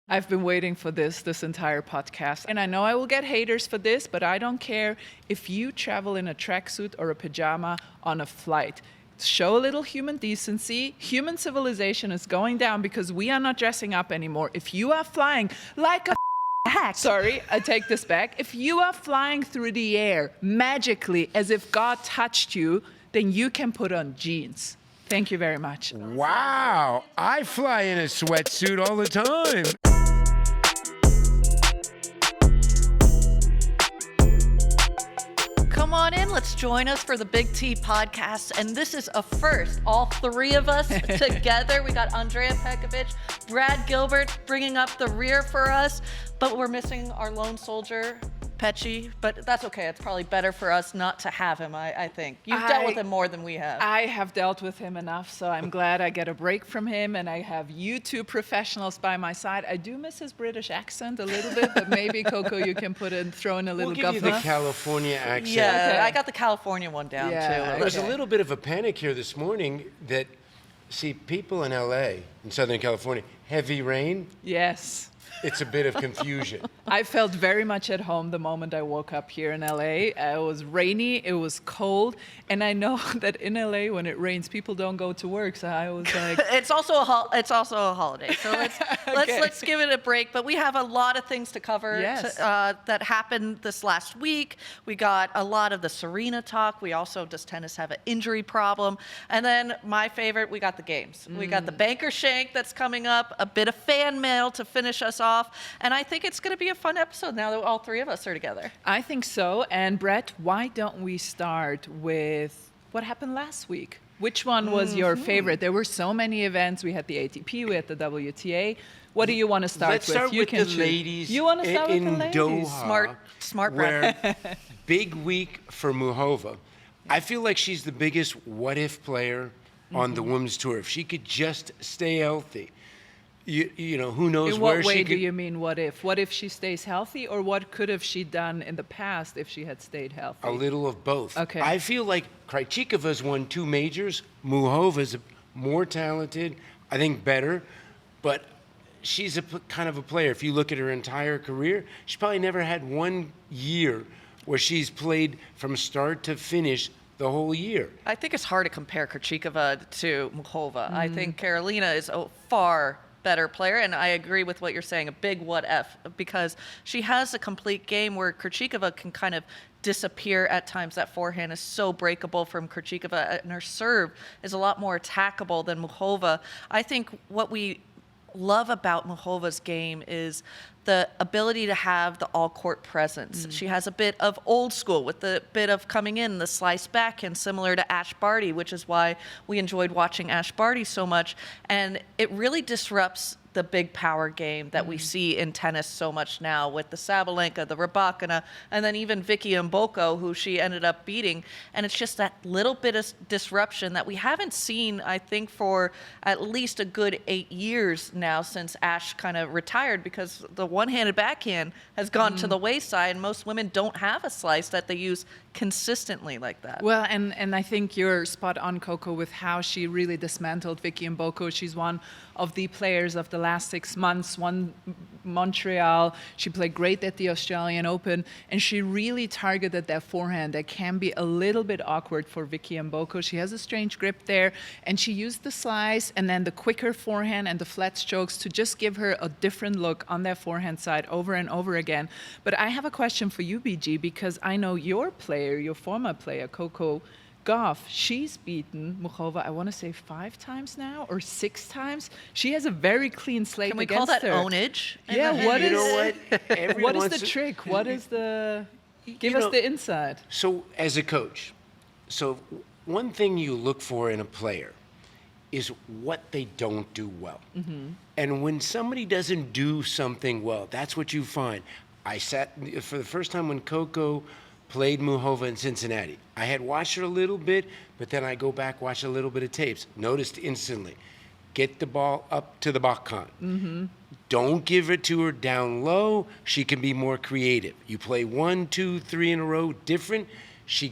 I've been waiting for this entire podcast. And I know I will get haters for this, but I don't care if you travel in a tracksuit or a pajama on a flight. Show a little human decency. Human civilization is going down because we are not dressing up anymore. If you are flying like a hack, sorry, I take this back. If you are flying through the air magically as if God touched you, then you can put on jeans. Thank you very much. Wow, I fly in a sweatsuit all the time. Come on in, let's join us for the Big T podcast. And this is a first, all three of us together. We got Andrea Petkovic, Brad Gilbert bringing up the rear for us, but we're missing our lone soldier, Petchy, but that's okay. It's probably better for us not to have him, I think. You've dealt with him more than we have. I have dealt with him enough, so I'm glad I get a break from him, and I have you two professionals by my side. I do miss his British accent a little bit, but maybe, Coco, you can throw in a little We'll give you the California accent. Yeah, Okay. I got the California one down, too. There was a little bit of a panic here this morning that, see, people in LA, in Southern California, heavy rain, Yes. it's a bit of confusion. I felt very much at home the moment I woke up here in LA. It was rainy, it was cold, and I know that in LA when it rains, people don't go to work. So I was like, it's also a holiday, so let's give it a break. But we have a lot of things to cover that happened this last week. We got a lot of the Serena talk. We also, does tennis have an injury problem? And then my favorite, we got the games. We got the BANK OR SHANK that's coming up, a bit of fan mail to finish us off, and I think it's going to be a fun episode now that all three of us are together. I think so. And Brett, why don't we start with what happened last week? Which one was your favorite? There were so many events. We had the ATP, we had the WTA. What do you want to start Let's with? start with the ladies. You want to start with the ladies? Doha, Smart where big week for Muchova. I feel like she's the biggest what-if player on the women's tour. If she could just stay healthy. You know, who knows where she could... In what way do you mean what if? What if she stays healthy, or what could have she done in the past if she had stayed healthy? A little of both. Okay. I feel like Krejcikova's won 2 majors. Muchova's more talented, I think better, but she's kind of a player. If you look at her entire career, she probably never had 1 year where she's played from start to finish the whole year. I think it's hard to compare Krejcikova to Muchova. I think Karolina is a far better player, and I agree with what you're saying, a big what if, because she has a complete game where Krejcikova can kind of disappear at times. That forehand is so breakable from Krejcikova, and her serve is a lot more attackable than Muchova. I think what we love about Muchova's game is the ability to have the all-court presence. She has a bit of old school with the bit of coming in, the slice backhand, similar to Ash Barty, which is why we enjoyed watching Ash Barty so much. And it really disrupts the big power game that we see in tennis so much now with the Sabalenka, the Rybakina, and then even Vicky Mboko, who she ended up beating. And it's just that little bit of disruption that we haven't seen, I think, for at least a good 8 years now since Ash kind of retired, because the one-handed backhand has gone to the wayside, and most women don't have a slice that they use consistently like that. Well, and I think you're spot on, Coco, with how she really dismantled Vicky Mboko. She's one of the players of the last 6 months, won Montreal. She played great at the Australian Open, and she really targeted that forehand that can be a little bit awkward for Vicky Mboko. She has a strange grip there, and she used the slice and then the quicker forehand and the flat strokes to just give her a different look on that forehand side over and over again. But I have a question for you, BG, because I know your former player, Coco Goff, she's beaten Muchova, I want to say 5 times now or 6 times. She has a very clean slate Can we against call that her. ownage? Yeah, what You is know what? what is the trick? What is the... Give us the insight. So as a coach, one thing you look for in a player is what they don't do well. And when somebody doesn't do something well, that's what you find. I sat for the first time when Coco played Muchova in Cincinnati. I had watched her a little bit, but then I go back, watch a little bit of tapes. Noticed instantly, get the ball up to the backhand. Don't give it to her down low. She can be more creative. You play 1, 2, 3 in a row, different. She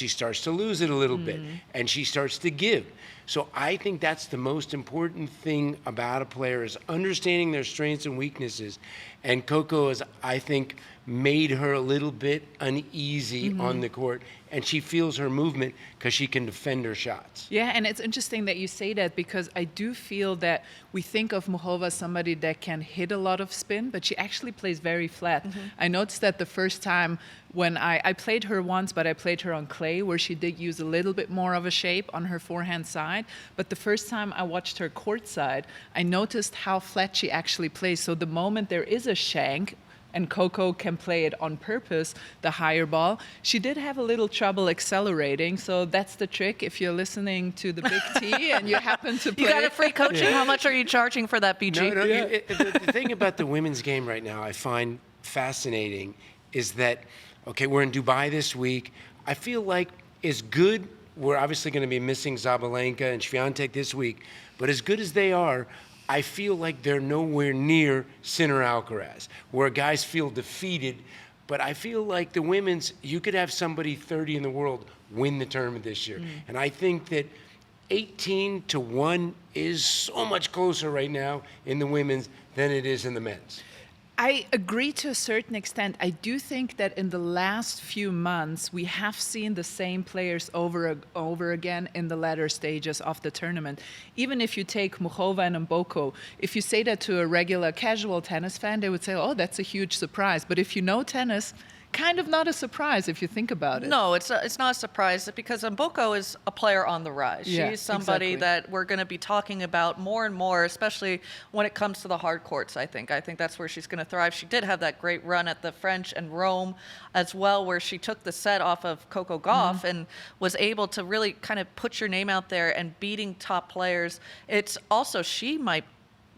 starts to lose it a little bit, and she starts to give. So I think that's the most important thing about a player is understanding their strengths and weaknesses. And Coco has, I think, made her a little bit uneasy on the court, and she feels her movement because she can defend her shots. Yeah, and it's interesting that you say that because I do feel that we think of Muchova as somebody that can hit a lot of spin, but she actually plays very flat. I noticed that the first time when I played her once, but I played her on clay where she did use a little bit more of a shape on her forehand side. But the first time I watched her court side, I noticed how flat she actually plays. So the moment there is a shank, and Coco can play it on purpose, the higher ball. She did have a little trouble accelerating, so that's the trick. If you're listening to the Big T and you happen to play... You got a free coaching? How much are you charging for that, BG? No, the thing about the women's game right now I find fascinating is that, okay, we're in Dubai this week. I feel like as good, we're obviously going to be missing Zabalenka and Swiatek this week, but as good as they are, I feel like they're nowhere near Sinner Alcaraz, where guys feel defeated. But I feel like the women's, you could have somebody 30 in the world win the tournament this year. And I think that 18-1 is so much closer right now in the women's than it is in the men's. I agree to a certain extent. I do think that in the last few months, we have seen the same players over again in the latter stages of the tournament. Even if you take Muchova and Mboko, if you say that to a regular casual tennis fan, they would say, oh, that's a huge surprise. But if you know tennis, kind of not a surprise if you think about it. No, it's not a surprise because Mboko is a player on the rise. Yeah, She's somebody exactly. that we're going to be talking about more and more, especially when it comes to the hard courts, I think. I think that's where she's going to thrive. She did have that great run at the French and Rome as well, where she took the set off of Coco Gauff and was able to really kind of put your name out there and beating top players. It's also, she might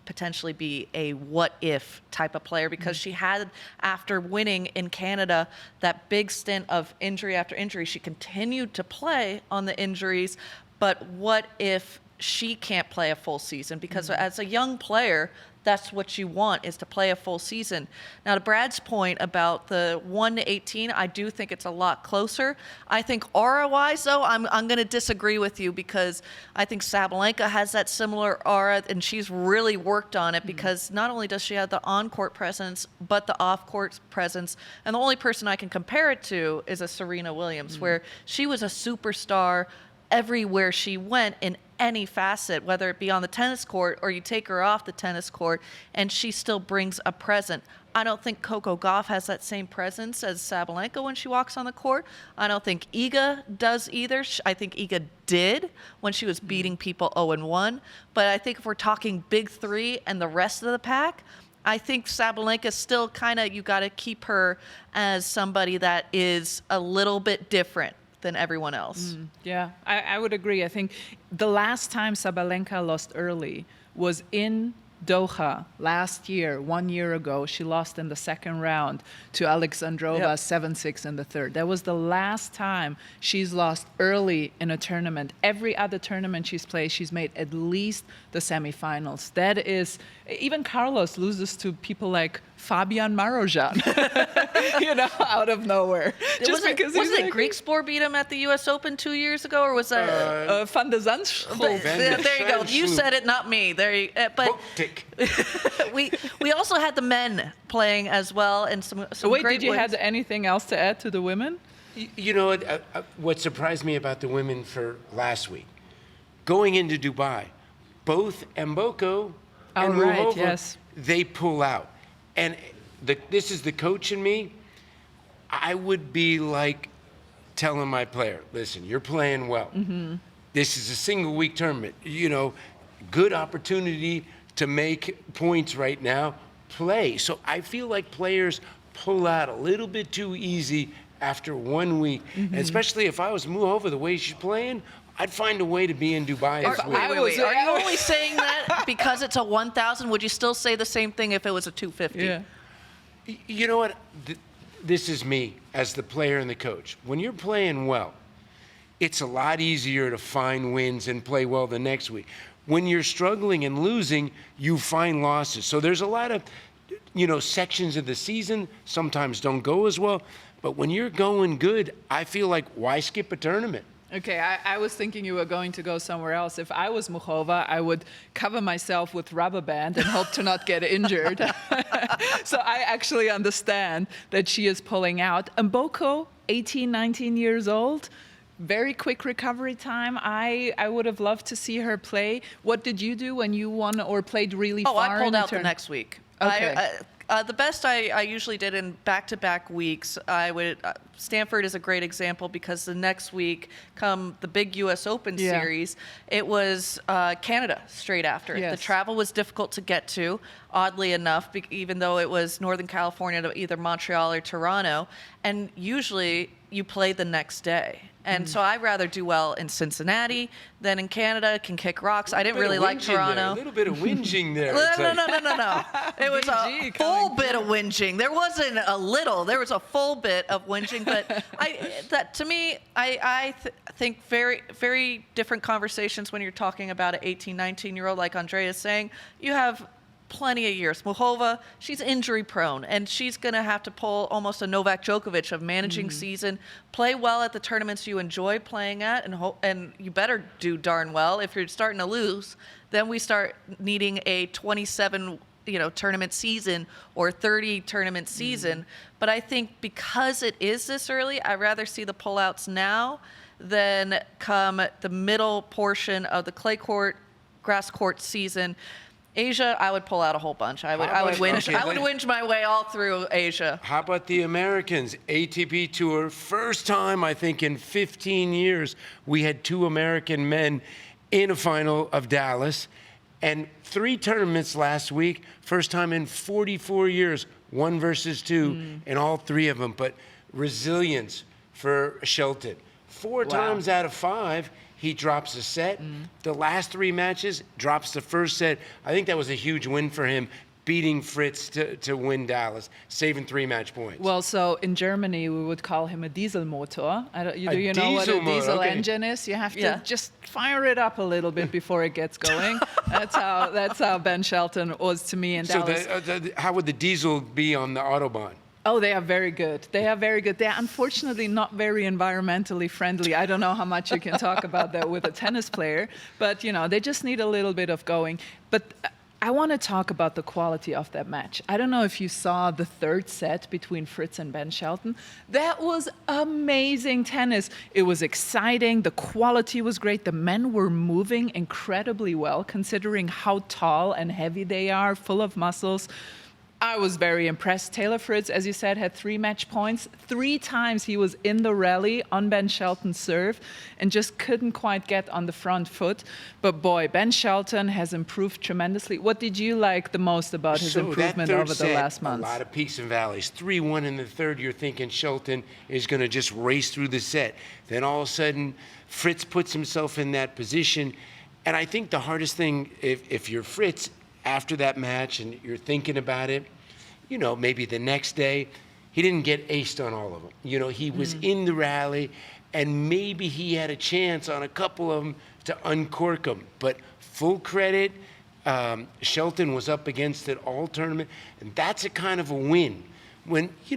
potentially be a what if type of player because she had, after winning in Canada, that big stint of injury after injury. She continued to play on the injuries, but what if she can't play a full season? Because as a young player, that's what you want, is to play a full season. Now, to Brad's point about the 1-18, I do think it's a lot closer. I think aura-wise, though, I'm going to disagree with you because I think Sabalenka has that similar aura, and she's really worked on it because not only does she have the on-court presence, but the off-court presence. And the only person I can compare it to is a Serena Williams, where she was a superstar everywhere she went in any facet, whether it be on the tennis court or you take her off the tennis court, and she still brings a present. I don't think Coco Gauff has that same presence as Sabalenka when she walks on the court. I don't think Iga does either. I think Iga did when she was beating people 0-1. But I think if we're talking big three and the rest of the pack, I think Sabalenka still kind of, you got to keep her as somebody that is a little bit different than everyone else. Yeah, I would agree. I think the last time Sabalenka lost early was in Doha last year, 1 year ago. She lost in the second round to Alexandrova 7-6 in the third. That was the last time she's lost early in a tournament. Every other tournament she's played, she's made at least the semifinals. That is, even Carlos loses to people like Fabian Marozsan, out of nowhere. Wasn't it Greek Sport beat him at the U.S. Open 2 years ago, or was that Van de Zandschulp? There you go. You said it, not me. There you. But we also had the men playing as well, and some Wait, great did you wins. have anything else to add to the women? You know what surprised me about the women for last week? Going into Dubai, both Mboko and Muchova, they pull out. And this is the coach in me. I would be like telling my player, listen, you're playing well. This is a single week tournament. Good opportunity to make points right now. Play. So I feel like players pull out a little bit too easy after 1 week. And especially if I was Muchova the way she's playing, I'd find a way to be in Dubai as well. Wait. Are you only saying that because it's a 1,000? Would you still say the same thing if it was a 250? Yeah. You know what? This is me as the player and the coach. When you're playing well, it's a lot easier to find wins and play well the next week. When you're struggling and losing, you find losses. So there's a lot of, sections of the season sometimes don't go as well. But when you're going good, I feel like, why skip a tournament? Okay, I was thinking you were going to go somewhere else. If I was Muchova, I would cover myself with rubber band and hope to not get injured. So I actually understand that she is pulling out. And Boko, 18, 19 years old, very quick recovery time. I would have loved to see her play. What did you do when you won or played really far? Oh, I pulled in the out the next week. Okay. The best I usually did in back-to-back weeks, I would. Stanford is a great example because the next week, come the big U.S. Open series, it was Canada straight after. Yes. The travel was difficult to get to, oddly enough, even though it was Northern California to either Montreal or Toronto, and usually you play the next day. And so I'd rather do well in Cincinnati than in Canada, can kick rocks. I didn't really like Toronto. A little bit of whinging there. No. It was a full bit of whinging. There wasn't a little. There was a full bit of whinging. But I think very, very different conversations when you're talking about an 18, 19-year-old, like Andrea is saying. You have plenty of years. Muchova, she's injury prone, and she's going to have to pull almost a Novak Djokovic of managing season, play well at the tournaments you enjoy playing at, and you better do darn well. If you're starting to lose, then we start needing a 27 tournament season or 30 tournament season. But I think because it is this early, I'd rather see the pullouts now than come the middle portion of the clay court, grass court season. Asia, I would pull out a whole bunch. I would whinge my way all through Asia. How about the Americans? ATP Tour, first time I think in 15 years we had 2 American men in a final of Dallas, and 3 tournaments last week, first time in 44 years, 1 versus 2 in all 3 of them. But resilience for Shelton. 4 times out of 5. He drops a set. The last 3 matches, drops the first set. I think that was a huge win for him, beating Fritz to win Dallas, saving 3 match points. Well, so in Germany, we would call him a diesel motor. Do you know what a diesel engine is? You have to just fire it up a little bit before it gets going. That's how Ben Shelton was to me in Dallas. So how would the diesel be on the Autobahn? Oh, they are very good. They are unfortunately not very environmentally friendly. I don't know how much you can talk about that with a tennis player, but they just need a little bit of going. But I want to talk about the quality of that match. I don't know if you saw the 3rd set between Fritz and Ben Shelton. That was amazing tennis. It was exciting. The quality was great. The men were moving incredibly well, considering how tall and heavy they are, full of muscles. I was very impressed. Taylor Fritz, as you said, had 3 match points. 3 times he was in the rally on Ben Shelton's serve and just couldn't quite get on the front foot. But boy, Ben Shelton has improved tremendously. What did you like the most about his improvement over the last month? A lot of peaks and valleys. 3-1 in the 3rd, you're thinking Shelton is going to just race through the set. Then all of a sudden, Fritz puts himself in that position. And I think the hardest thing, if you're Fritz, after that match and you're thinking about it, maybe the next day, he didn't get aced on all of them. He was in the rally, and maybe he had a chance on a couple of them to uncork them. But full credit, Shelton was up against it all tournament, and that's a kind of a win. When, he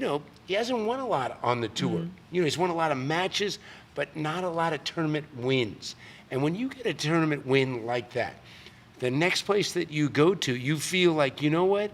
hasn't won a lot on the tour. He's won a lot of matches, but not a lot of tournament wins. And when you get a tournament win like that, the next place that you go to, you feel like, you know what?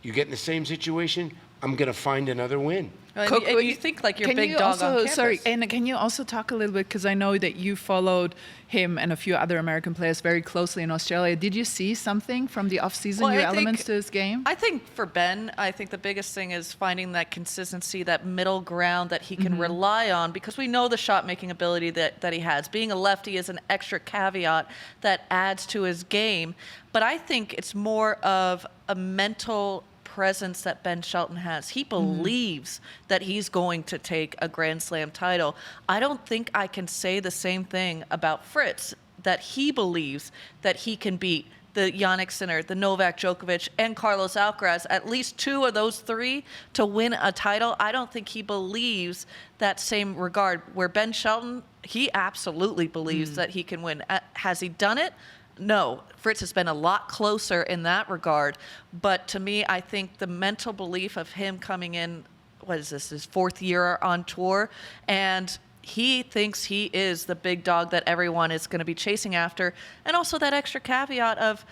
You get in the same situation, I'm going to find another win. And you think like your big dog on campus. Sorry, and can you also talk a little bit, because I know that you followed him and a few other American players very closely in Australia. Did you see something from the off-season, new elements to his game? I think for Ben, I think the biggest thing is finding that consistency, that middle ground that he can rely on, because we know the shot-making ability that he has. Being a lefty is an extra caveat that adds to his game. But I think it's more of a mental presence that Ben Shelton has. He believes that he's going to take a Grand Slam title. I don't think I can say the same thing about Fritz, that he believes that he can beat the Jannik Sinner, the Novak Djokovic, and Carlos Alcaraz, at least 2 of those 3 to win a title. I don't think he believes that same regard. Where Ben Shelton, he absolutely believes that he can win. Has he done it? No, Fritz has been a lot closer in that regard. But to me, I think the mental belief of him coming in, his 4th year on tour, and he thinks he is the big dog that everyone is going to be chasing after. And also that extra caveat of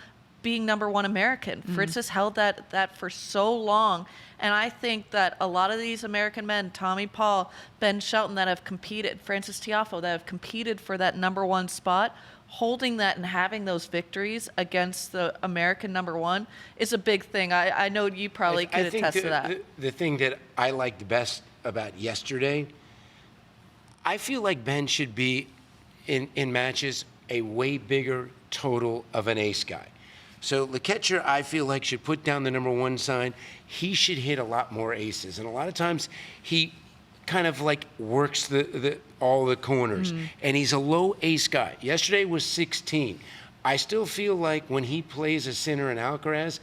being number one American. Fritz has held that for so long. And I think that a lot of these American men, Tommy Paul, Ben Shelton, that have competed, Francis Tiafoe, that have competed for that number one spot, holding that and having those victories against the American number one is a big thing. I know you probably could attest to that. The thing that I liked best about yesterday, I feel like Ben should be in matches a way bigger total of an ace guy. So Leketcher, I feel like, should put down the number one sign. He should hit a lot more aces. And a lot of times he kind of like works all the corners. And he's a low ace guy. Yesterday was 16. I still feel like when he plays a Sinner and Alcaraz,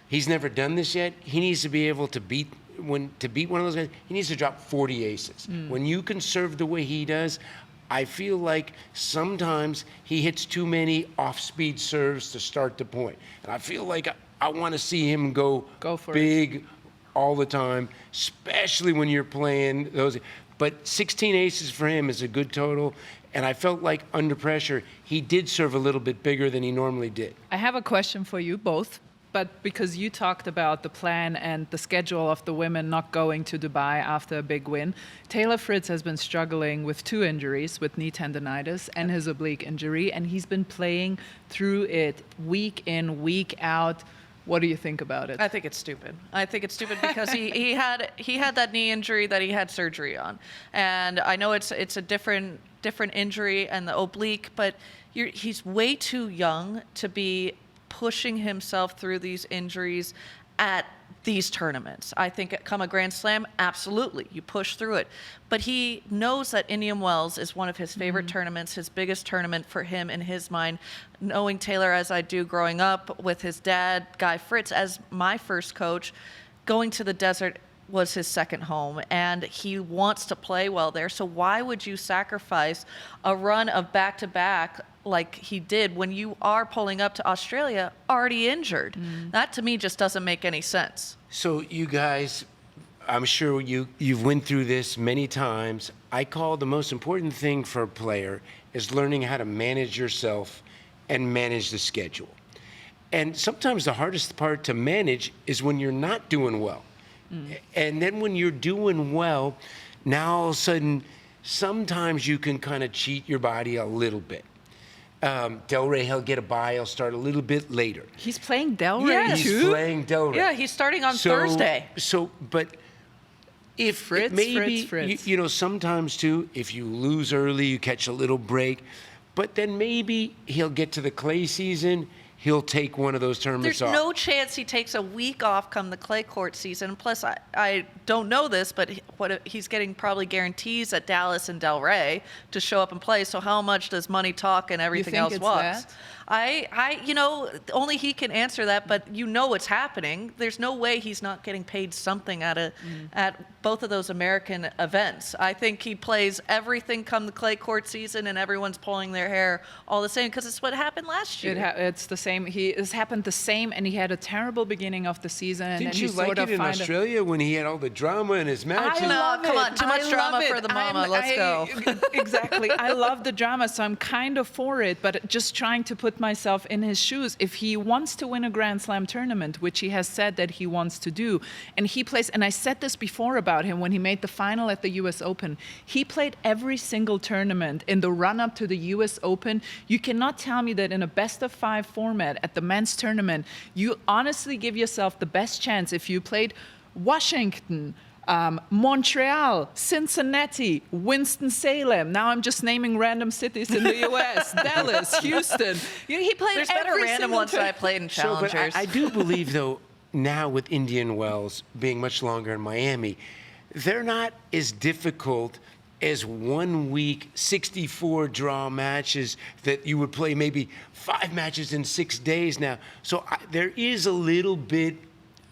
he's never done this yet. He needs to be able to beat one of those guys. He needs to drop 40 aces. When you can serve the way he does, I feel like sometimes he hits too many off-speed serves to start the point. And I feel like I want to see him go for big all the time, especially when you're playing those. But 16 aces for him is a good total. And I felt like under pressure, he did serve a little bit bigger than he normally did. I have a question for you both, but because you talked about the plan and the schedule of the women not going to Dubai after a big win, Taylor Fritz has been struggling with 2 injuries, with knee tendonitis and his oblique injury, and he's been playing through it week in, week out. What do you think about it? I think it's stupid. I think it's stupid because he had that knee injury that he had surgery on, and I know it's a different injury and the oblique, but he's way too young to be pushing himself through these injuries at these tournaments. I think come a Grand Slam, absolutely, you push through it. But he knows that Indian Wells is one of his favorite tournaments, his biggest tournament for him in his mind. Knowing Taylor as I do growing up with his dad, Guy Fritz, as my first coach, going to the desert was his second home, and he wants to play well there. So why would you sacrifice a run of back-to-back like he did when you are pulling up to Australia already injured? That to me just doesn't make any sense. So you guys, I'm sure you've went through this many times. I call the most important thing for a player is learning how to manage yourself and manage the schedule. And sometimes the hardest part to manage is when you're not doing well. And then when you're doing well, now all of a sudden, sometimes you can kind of cheat your body a little bit. Delray, he'll get a bye. He'll start a little bit later. He's playing Delray too? He's playing Delray. Yeah, he's starting on Thursday. But if Fritz, maybe, Fritz. You know, sometimes too, if you lose early, you catch a little break. But then maybe he'll get to the clay season. He'll take one of those tournaments There's off. no chance he takes a week off come the clay court season. Plus, I don't know this, but he's getting probably guarantees at Dallas and Delray to show up and play. So how much does money talk and everything think else it's walks? that? You know, only he can answer that, but you know what's happening. There's no way he's not getting paid something at both of those American events. I think he plays everything come the clay court season, and everyone's pulling their hair all the same because it's what happened last year. It's the same. It's happened the same, and he had a terrible beginning of the season. And Didn't then you he like sort of it in Australia when he had all the drama in his matches? love come on, too much drama for the mama. Let's go. Exactly. I love the drama, so I'm kind of for it, but just trying to put myself in his shoes. If he wants to win a Grand Slam tournament, which he has said that he wants to do, and he plays, and I said this before about him when he made the final at the US Open, he played every single tournament in the run-up to the US Open. You cannot tell me that in a best-of-5 format at the men's tournament, you honestly give yourself the best chance if you played Washington, Montreal, Cincinnati, Winston-Salem. Now I'm just naming random cities in the U.S. Dallas, Houston. He played There's better every random single ones that I played in Challengers. But I do believe, though, now with Indian Wells being much longer in Miami, they're not as difficult as 1 week, 64 draw matches that you would play maybe 5 matches in 6 days now. So there is a little bit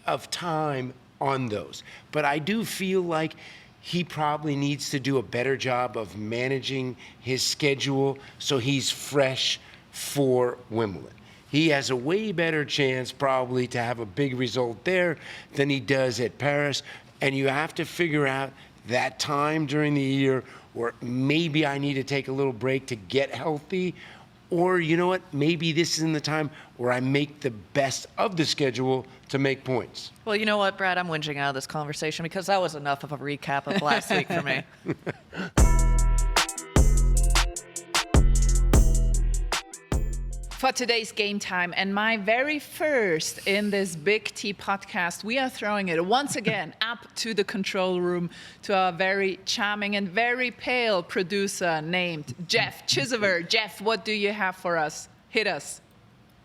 of time on those. But I do feel like he probably needs to do a better job of managing his schedule so he's fresh for Wimbledon. He has a way better chance probably to have a big result there than he does at Paris. And you have to figure out that time during the year where maybe I need to take a little break to get healthy? Or, you know what, maybe this isn't the time where I make the best of the schedule to make points. Well, you know what, Brad? I'm whinging out of this conversation because that was enough of a recap of last week for me. For today's game time and my very first in this Big T podcast, we are throwing it once again up to the control room to our very charming and very pale producer named Jeff Chisover. Jeff, what do you have for us? Hit us.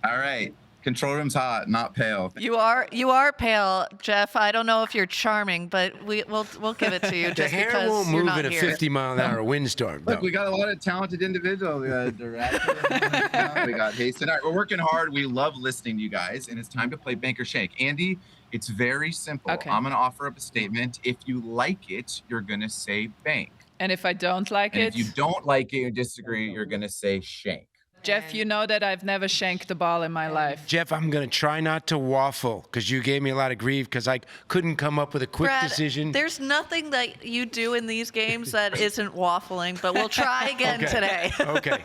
All right. Control room's hot, not pale. You are pale, Jeff. I don't know if you're charming, but we'll give it to you The just hair because won't you're move not at a here. 50-mile-an-hour windstorm. Look, though. we got a lot of talented individuals. We got Director. We got Hasten. All right, we're working hard. We love listening to you guys, and it's time to play Bank or Shank. Andy, it's very simple. Okay. I'm going to offer up a statement. If you like it, you're going to say bank. And if I don't like And it, if you don't like it or disagree, you're going to say shank. Jeff, you know that I've never shanked the ball in my life. Jeff, I'm going to try not to waffle because you gave me a lot of grief because I couldn't come up with a quick Brad, decision. there's nothing that you do in these games that isn't waffling, but we'll try again today. Okay.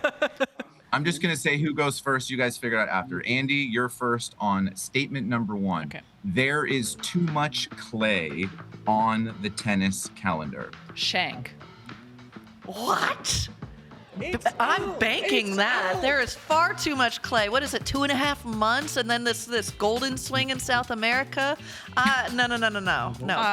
I'm just going to say who goes first. You guys figure it out after. Andy, you're first on statement number 1. Okay. There is too much clay on the tennis calendar. Shank. What? I'm banking that. There is far too much clay. What is it, 2.5 months? And then this golden swing in South America? No.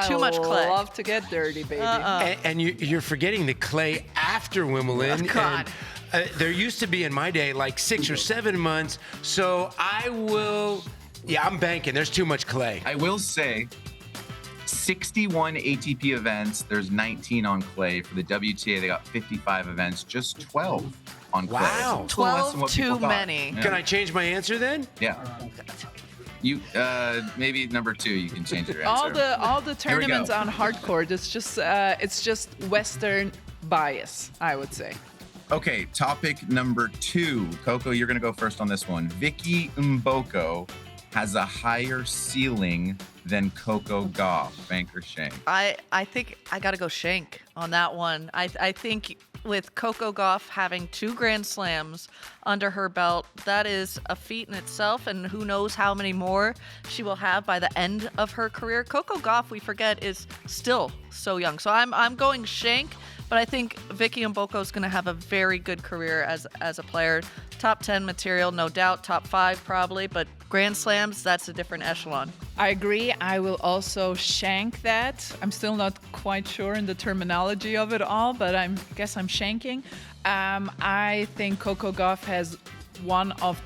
Too much clay. I love to get dirty, baby. And you're forgetting the clay after Wimbledon. Oh, God. And, there used to be in my day like 6 or 7 months. So I'm banking. There's too much clay. I will say 61 ATP events. There's 19 on clay. For the WTA, they got 55 events, just 12 on clay. Wow. So a little less than 12 what too people thought. many. Yeah. Can I change my answer then? Yeah. You maybe number 2. You can change your answer. All the Here we tournaments go. on hardcore. It's just Western bias, I would say. Okay, topic number 2. Coco, you're going to go first on this one. Vicky Mboko has a higher ceiling than Coco Gauff. Bank or shank? I think I got to go shank on that one. I think with Coco Gauff having 2 Grand Slams under her belt, that is a feat in itself, and who knows how many more she will have by the end of her career. Coco Gauff, we forget, is still so young. So I'm going shank, but I think Vicky Mboko is going to have a very good career as a player. Top 10 material, no doubt. Top 5 probably, but Grand Slams, that's a different echelon. I agree. I will also shank that. I'm still not quite sure in the terminology of it all, but I guess I'm shanking. I think Coco Gauff has one of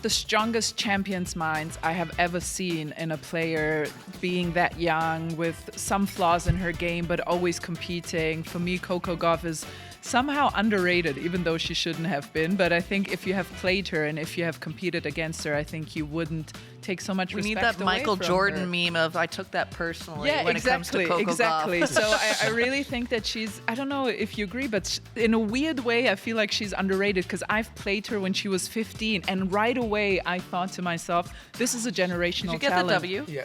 the strongest champions minds I have ever seen in a player, being that young with some flaws in her game, but always competing. For me, Coco Gauff is somehow underrated, even though she shouldn't have been. But I think if you have played her and if you have competed against her, I think you wouldn't take so much We respect need that away Michael from Jordan her. meme of I took that personally Yeah, when it comes to Coco exactly. Gauff. So I really think that she's, I don't know if you agree, but in a weird way, I feel like she's underrated because I've played her when she was 15. And right away, I thought to myself, this is a generational Did you get talent. the W? Yeah.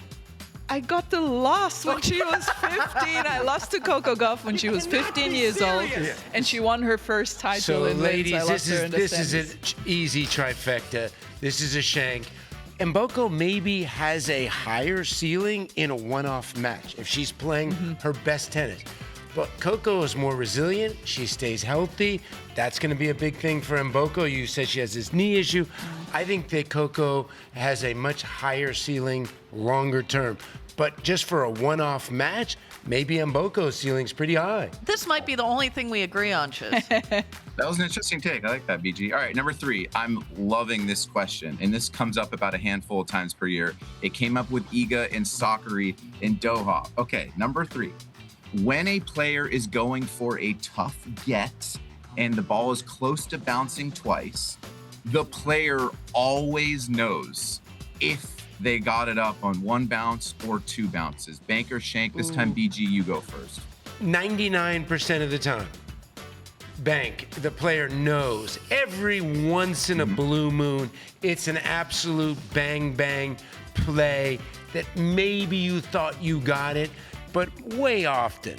I got the loss when she was 15. I lost to Coco Gauff when she was 15 years old, and she won her first title So, in ladies, men's. I lost her in the this is semis. an easy trifecta. This is a shank. Mboko maybe has a higher ceiling in a one-off match if she's playing her best tennis. But Coco is more resilient. She stays healthy. That's going to be a big thing for Mboko. You said she has this knee issue. I think that Coco has a much higher ceiling longer term. But just for a one-off match, maybe Mboko's ceiling's pretty high. This might be the only thing we agree on, Chiz. That was an interesting take. I like that, BG. All right, number 3. I'm loving this question, and this comes up about a handful of times per year. It came up with Iga and Sakari in Doha. Okay, number 3. When a player is going for a tough get and the ball is close to bouncing twice, the player always knows if they got it up on 1 bounce or 2 bounces. Bank or shank? This time, BG, you go first. 99% of the time, bank, the player knows. Every once in a blue moon, it's an absolute bang, bang. play that maybe you thought you got it, but way often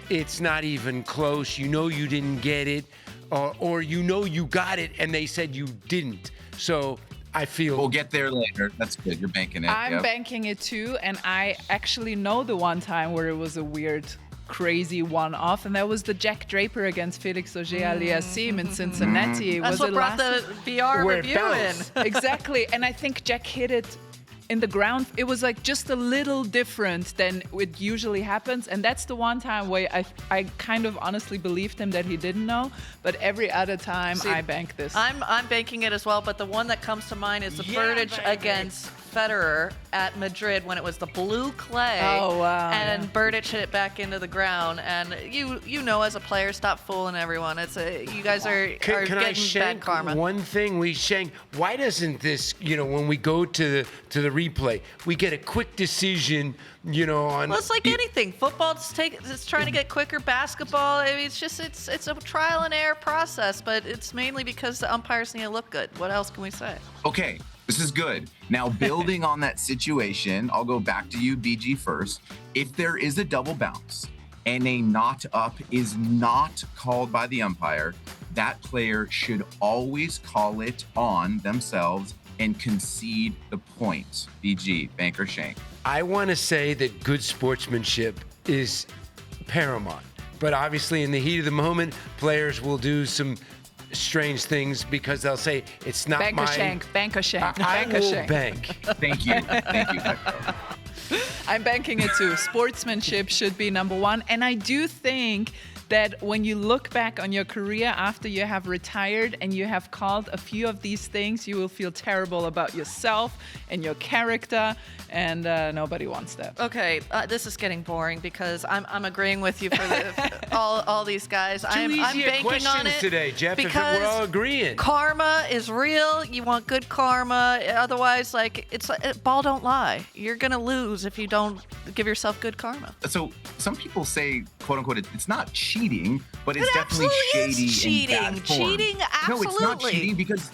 it's not even close. You know you didn't get it, or you know you got it and they said you didn't. So I feel We'll get there later. That's good. You're banking it. I'm Yep. banking it too, and I actually know the one time where it was a weird, crazy one-off, and that was the Jack Draper against Felix Auger-Aliassime in Cincinnati. That's Was what it brought last the VR Where it review in. bounced. Exactly, and I think Jack hit it in the ground. It was like just a little different than it usually happens, and that's the one time where I kind of honestly believed him that he didn't know, but every other time See, I bank this. I'm banking it as well, but the one that comes to mind is the Yeah, Berdych baby. against Federer at Madrid when it was the blue clay. Oh, wow, And yeah. Berdych hit it back into the ground, and you know, as a player, stop fooling everyone. You guys are Can I getting bad shank karma. one thing? We shank. Why doesn't this, when we go to the replay, we get a quick decision, on. Well, it's like anything. Football's it's trying to get quicker. Basketball, I mean, it's a trial and error process, but it's mainly because the umpires need to look good. What else can we say? Okay, this is good. Now, building on that situation, I'll go back to you, BG, first. If there is a double bounce and a not up is not called by the umpire, that player should always call it on themselves and concede the point. BG, bank or shank? I want to say that good sportsmanship is paramount, but obviously in the heat of the moment, players will do some strange things because they'll say it's not bank my. or shank, bank or shank, I bank or will shank. bank. Thank you. Thank you, Petko. I'm banking it too. Sportsmanship should be number one. And I do think that when you look back on your career after you have retired and you have called a few of these things, you will feel terrible about yourself and your character, and nobody wants that. Okay, this is getting boring because I'm agreeing with you for all these guys. I'm easy banking questions on it today, Jeff. If because we're all agreeing. karma is real. You want good karma. Otherwise, ball don't lie. You're gonna lose if you don't give yourself good karma. So some people say, quote unquote, it's not cheating, but it's It definitely absolutely shady is cheating. and bad form. Cheating, No, it's not absolutely. cheating because.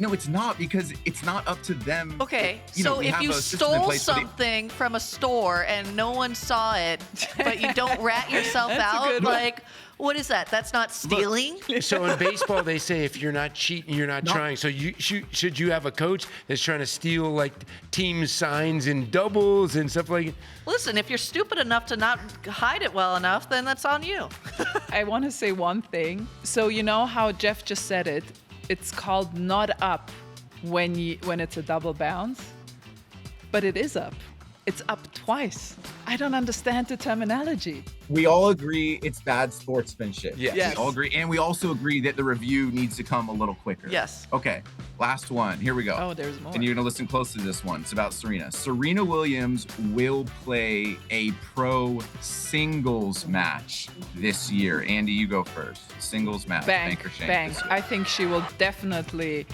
No, it's not because it's not up to them. Okay, You know, so we if have you a system in stole place where they- something from a store and no one saw it, but you don't rat yourself That's a out, good one. like, what is that? That's not stealing? So in baseball, they say if you're not cheating, you're not trying. So should you have a coach that's trying to steal like team signs and doubles and stuff like? Listen, if you're stupid enough to not hide it well enough, then that's on you. I want to say one thing. So you know how Jeff just said it? It's called not up when it's a double bounce, but it is up. It's up twice. I don't understand the terminology. We all agree it's bad sportsmanship. Yes. Yes. We all agree, and we also agree that the review needs to come a little quicker. Yes. Okay, last one. Here we go. Oh, there's more. And you're gonna listen close to this one. It's about Serena. Serena Williams will play a pro singles match this year. Andy, you go first. Singles match. Bank, or shank bank. this year. I think she will definitely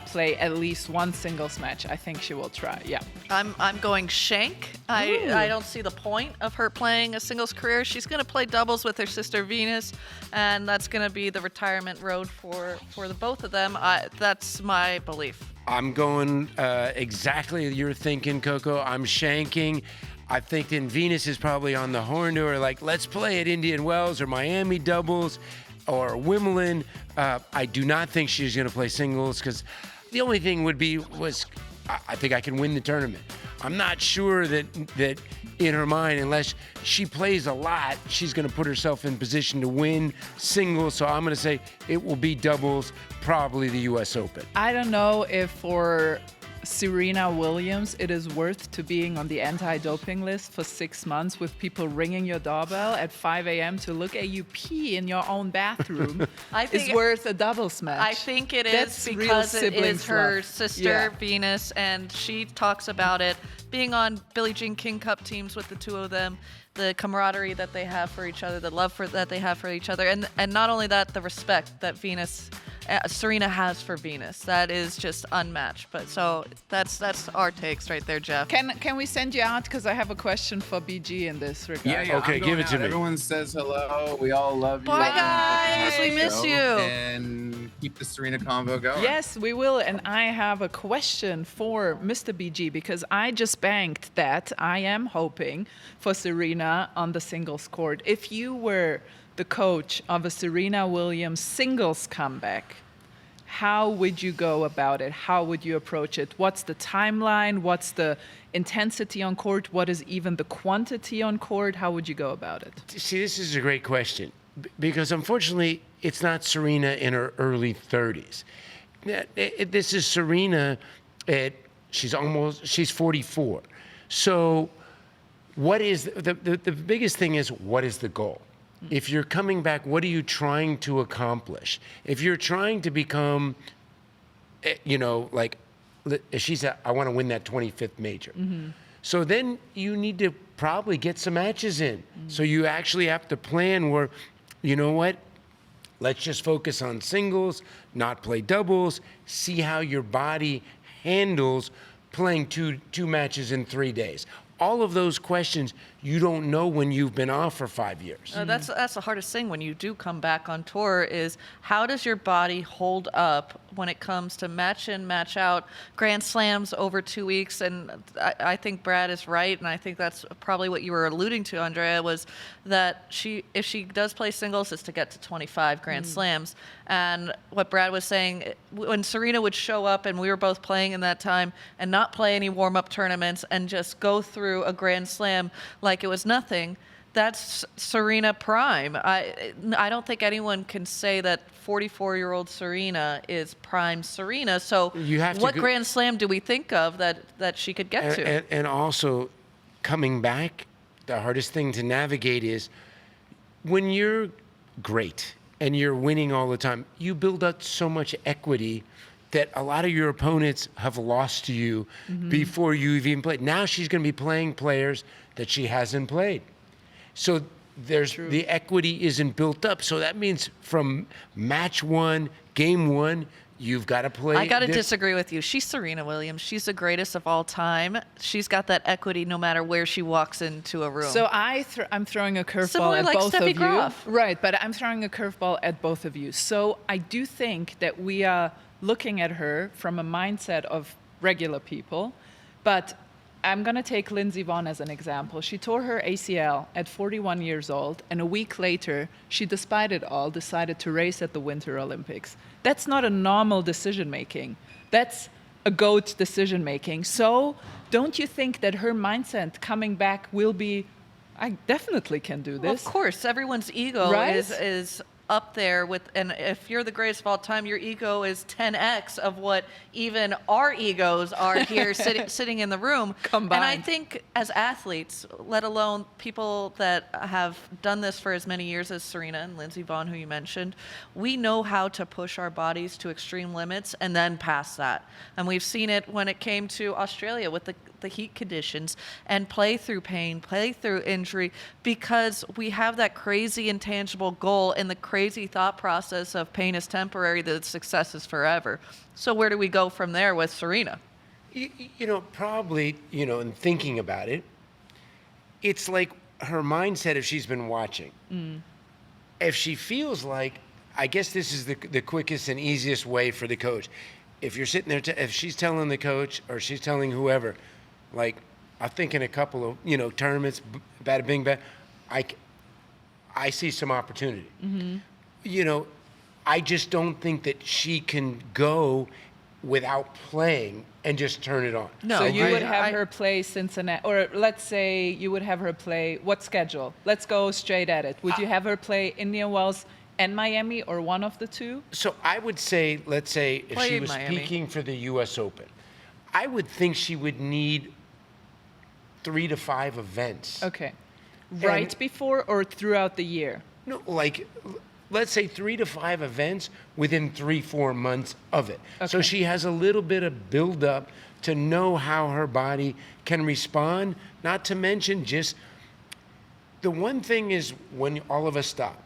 play at least one singles match. I think she will try. Yeah. I'm going shank. I don't see the point of her playing a singles career. She's going to play doubles with her sister Venus, and that's going to be the retirement road for the both of them. That's my belief. I'm going exactly you're thinking, Coco. I'm shanking. I think then Venus is probably on the horn to her, like, let's play at Indian Wells or Miami doubles or Wimbledon. I do not think she's going to play singles because the only thing was I think I can win the tournament. I'm not sure that in her mind, unless she plays a lot, she's going to put herself in position to win singles. So I'm going to say it will be doubles, probably the U.S. Open. I don't know if for Serena Williams it is worth to being on the anti-doping list for 6 months with people ringing your doorbell at 5 a.m. to look at you pee in your own bathroom. I is think- worth a doubles match. I think it is That's real because it sibling is her fluff. sister Yeah. Venus, and she talks about it being on Billie Jean King Cup teams with the two of them, the camaraderie that they have for each other, the love that they have for each other, and not only that, the respect that Serena has for Venus. That is just unmatched. But so that's our takes right there, Jeff. Can we send you out? Because I have a question for BG in this regard. Yeah, Okay, I'm give going it to out. me. Everyone says hello. We all love you. Bye, guys. We miss So, you. And keep the Serena convo going. Yes, we will. And I have a question for Mr. BG because I just banked that I am hoping for Serena on the singles court. If you were the coach of a Serena Williams singles comeback, how would you go about it? How would you approach it? What's the timeline? What's the intensity on court? What is even the quantity on court? How would you go about it? See, this is a great question because unfortunately, it's not Serena in her early 30s. This is Serena she's 44. So what is the biggest thing is what is the goal? If you're coming back, what are you trying to accomplish? If you're trying to become, like she said, I want to win that 25th major. So then you need to probably get some matches in. So you actually have to plan where, you know what? Let's just focus on singles, not play doubles, see how your body handles playing two matches in 3 days. All of those questions you don't know when you've been off for 5 years. That's the hardest thing when you do come back on tour is how does your body hold up when it comes to match in, match out, Grand Slams over 2 weeks. And I think Brad is right, and I think that's probably what you were alluding to, Andrea, was that if she does play singles, it's to get to 25 Grand Slams. And what Brad was saying, when Serena would show up, and we were both playing in that time, and not play any warm-up tournaments and just go through a Grand Slam like it was nothing, that's Serena prime. I don't think anyone can say that 44-year-old Serena is prime Serena. So what Grand Slam do we think of that she could get to? And also, coming back, the hardest thing to navigate is when you're great and you're winning all the time, you build up so much equity that a lot of your opponents have lost to you before you've even played. Now she's going to be playing players that she hasn't played. So the equity isn't built up. So that means from match one, game one, you've got to play. I got to disagree with you. She's Serena Williams. She's the greatest of all time. She's got that equity no matter where she walks into a room. So I'm throwing a curveball at like both Steffi of Graf. you. Right, but I'm throwing a curveball at both of you. So I do think that we are looking at her from a mindset of regular people, but I'm going to take Lindsey Vonn as an example. She tore her ACL at 41 years old, and a week later, she, despite it all, decided to race at the Winter Olympics. That's not a normal decision-making. That's a GOAT decision-making. So don't you think that her mindset coming back will be, I definitely can do this? Well, of course, everyone's ego Right? is up there with, and if you're the greatest of all time, your ego is 10x of what even our egos are here sitting in the room. Combined. And I think as athletes, let alone people that have done this for as many years as Serena and Lindsey Vonn, who you mentioned, we know how to push our bodies to extreme limits and then pass that. And we've seen it when it came to Australia with the heat conditions and play through pain, play through injury, because we have that crazy intangible goal and the crazy thought process of pain is temporary, that success is forever. So where do we go from there with Serena? Probably, in thinking about it, it's like her mindset if she's been watching. If she feels like, I guess this is the quickest and easiest way for the coach. If you're sitting there, if she's telling the coach or she's telling whoever, like, I think in a couple of, tournaments, bada bing, bada, I see some opportunity. I just don't think that she can go without playing and just turn it on. No, So you would have her play Cincinnati, or let's say you would have her play, what schedule? Let's go straight at it. Would you have her play Indian Wells and Miami, or one of the two? So I would say, let's say if Play she was Miami. speaking for the U.S. Open, I would think she would need 3 to 5 events. Okay. Right before or throughout the year? No, like, let's say 3 to 5 events within 3-4 months of it. So Okay. she has a little bit of build-up to know how her body can respond, not to mention just the one thing is when all of us stop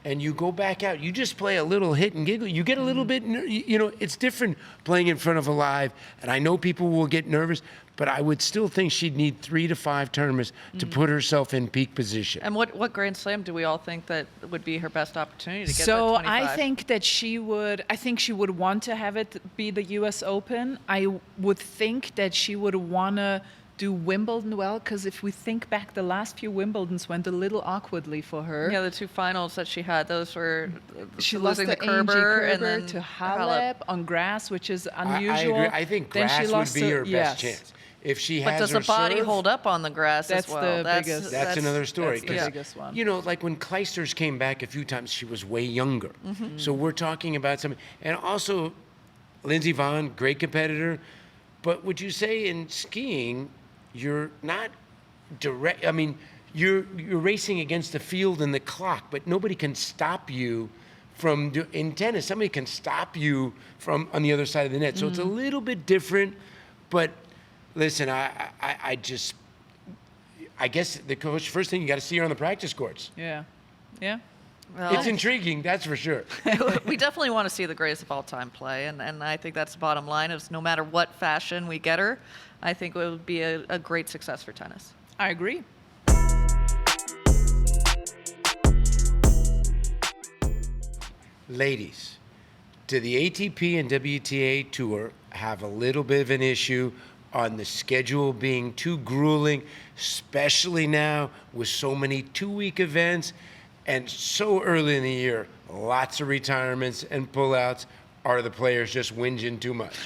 and you go back out, you just play a little hit and giggle. You get a little bit, it's different playing in front of a live, and I know people will get nervous, but I would still think she'd need 3 to 5 tournaments to put herself in peak position. And what Grand Slam do we all think that would be her best opportunity to get So that 25? I think that she would want to have it be the U.S. Open. I would think that she would want to do Wimbledon well, because if we think back, the last few Wimbledons went a little awkwardly for her. Yeah, the 2 finals that she had, those were She lost losing to to Kerber and Kerber then to Halep on grass, which is unusual. I agree. I think Then she grass would lost be to- her best chance. If she has But does her the body serve, hold up on the grass That's as well? the biggest- That's another story. That's the 'cause, biggest one. You know, like when Clijsters came back a few times, she was way younger. So we're talking about something. And also, Lindsey Vonn, great competitor. But would you say in skiing, you're not direct? I mean, you're racing against the field and the clock, but nobody can stop you from in tennis. Somebody can stop you from on the other side of the net. So it's a little bit different. But listen, I guess the coach, first thing you got to see her on the practice courts. Yeah. Yeah. Well, It's intriguing, that's for sure. we definitely want to see the greatest of all time play, and I think that's the bottom line. Is no matter what fashion we get her, I think it would be a great success for tennis. I agree. Ladies, do the ATP and WTA Tour have a little bit of an issue on the schedule being too grueling, especially now with so many 2-week events and so early in the year, lots of retirements and pullouts? Are the players just whinging too much?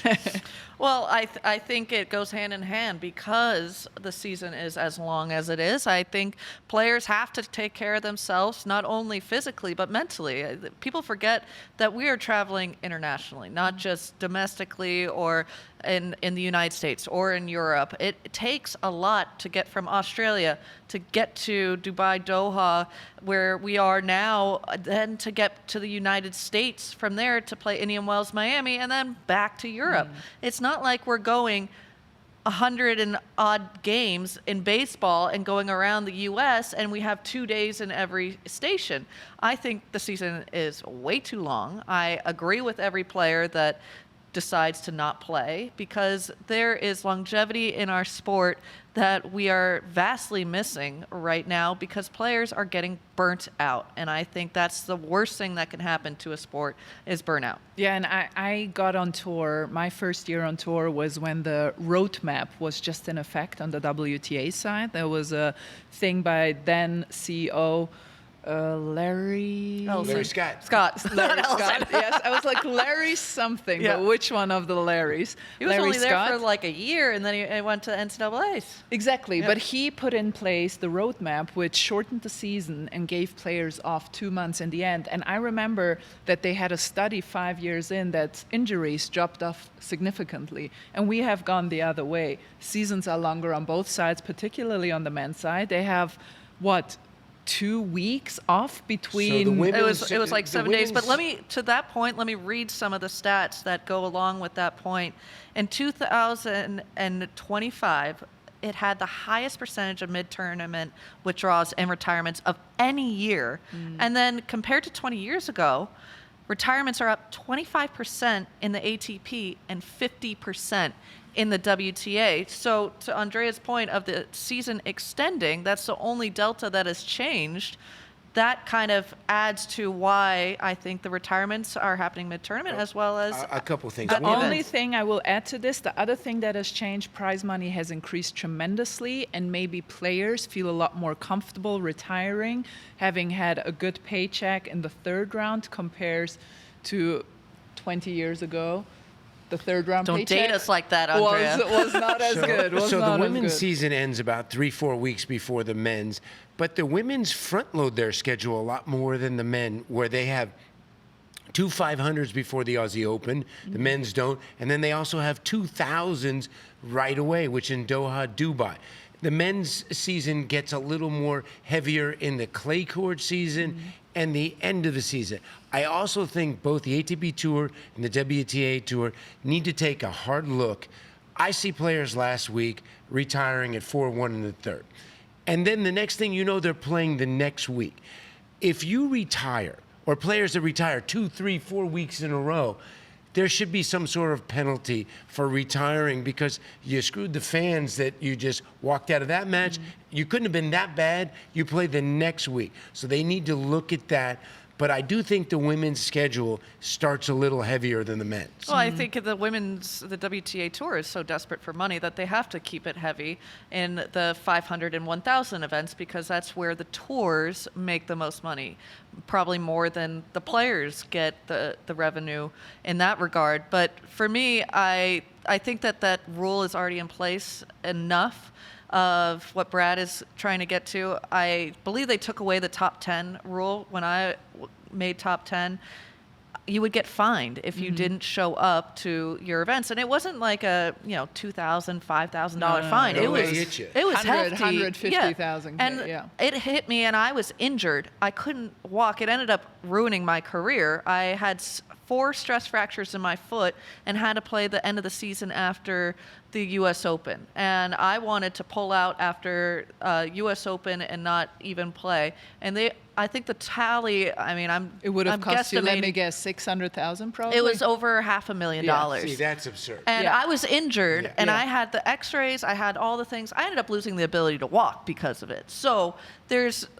Well, I think it goes hand in hand because the season is as long as it is. I think players have to take care of themselves, not only physically, but mentally. People forget that we are traveling internationally, not just domestically or in the United States or in Europe. It takes a lot to get from Australia to get to Dubai, Doha, where we are now, then to get to the United States, from there to play Indian Wells, Miami, and then back to Europe. It's not like we're going 100 and odd games in baseball and going around the U.S. and we have 2 days in every station. I think the season is way too long. I agree with every player that decides to not play, because there is longevity in our sport that we are vastly missing right now, because players are getting burnt out. And I think that's the worst thing that can happen to a sport, is burnout. Yeah, and I got on tour. My first year on tour was when the roadmap was just in effect on the WTA side. There was a thing by then CEO Larry Scott. Larry Scott. Yes, I was like Larry something, Yeah. but which one of the Larrys? He was Larry only there Scott? for like a year, and then he went to NCAA's. Exactly, Yeah. but he put in place the roadmap which shortened the season and gave players off 2 months in the end. And I remember that they had a study 5 years in that injuries dropped off significantly. And we have gone the other way. Seasons are longer on both sides, particularly on the men's side. They have, 2 weeks off between. So the women- It was like the 7 days. But women's- to that point, let me read some of the stats that go along with that point. In 2025, it had the highest percentage of mid-tournament withdrawals and retirements of any year. And then compared to 20 years ago, retirements are up 25% in the ATP and 50% in the WTA. So to Andrea's point of the season extending, that's the only delta that has changed. That kind of adds to why I think the retirements are happening mid-tournament, as well as A couple things. The One- only thing I will add to this, the other thing that has changed, prize money has increased tremendously, and maybe players feel a lot more comfortable retiring, having had a good paycheck in the third round compares to 20 years ago. The third round Don't paycheck date us like that, Andrea. was not as good. Was So not the as women's good. season ends about 3-4 weeks before the men's, but the women's front load their schedule a lot more than the men, where they have 2 500s before the Aussie Open. The men's don't, and then they also have 2,000s right away, which in Doha, Dubai. The men's season gets a little more heavier in the clay court season and the end of the season. I also think both the ATP Tour and the WTA Tour need to take a hard look. I see players last week retiring at 4-1 in the third. And then the next thing you know, they're playing the next week. If you retire, or players that retire 2, 3, 4 weeks in a row, there should be some sort of penalty for retiring because you screwed the fans that you just walked out of that match. You couldn't have been that bad. You play the next week. So they need to look at that. But I do think the women's schedule starts a little heavier than the men's. Well, I think the WTA Tour is so desperate for money that they have to keep it heavy in the 500 and 1,000 events because that's where the tours make the most money, probably more than the players get the revenue in that regard. But for me, I think that rule is already in place enough of what Brad is trying to get to. I believe they took away the top 10 rule when I made top 10. You would get fined if you didn't show up to your events, and it wasn't like a $2,000, $5,000 fine. No, it was they hit you. it was 100, hefty. 150,000, and yeah. it hit me, and I was injured. I couldn't walk. It ended up ruining my career. I had 4 stress fractures in my foot and had to play the end of the season after the U.S. Open. And I wanted to pull out after U.S. Open and not even play. And I think the tally, It would have I'm cost you, let me guesstimating- guess, 600,000 probably? It was over $500,000. See, that's absurd. And Yeah. I was injured, Yeah. and Yeah. I had the X-rays. I had all the things. I ended up losing the ability to walk because of it. So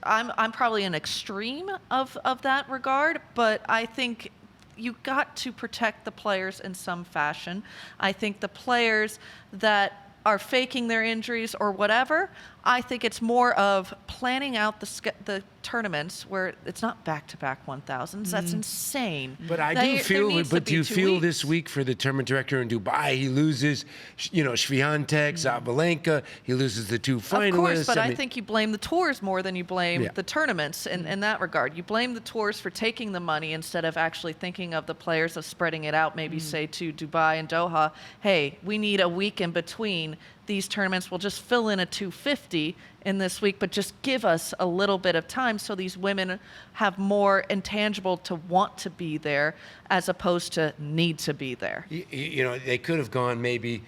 I'm probably an extreme of that regard, but I think you got to protect the players in some fashion. I think the players that are faking their injuries or whatever, I think it's more of planning out the tournaments where it's not back-to-back 1,000s. That's insane. But I There do feel. needs to But be do you 2 feel weeks. this week for the tournament director in Dubai? He loses, Swiatek, Zabalenka. He loses the 2 finalists. Of course, but I mean, think you blame the tours more than you blame Yeah. the tournaments in that regard. You blame the tours for taking the money instead of actually thinking of the players, of spreading it out, maybe say to Dubai and Doha, hey, we need a week in between these tournaments. We'll just fill in a 250 in this week, but just give us a little bit of time so these women have more intangible to want to be there as opposed to need to be there. They could have gone maybe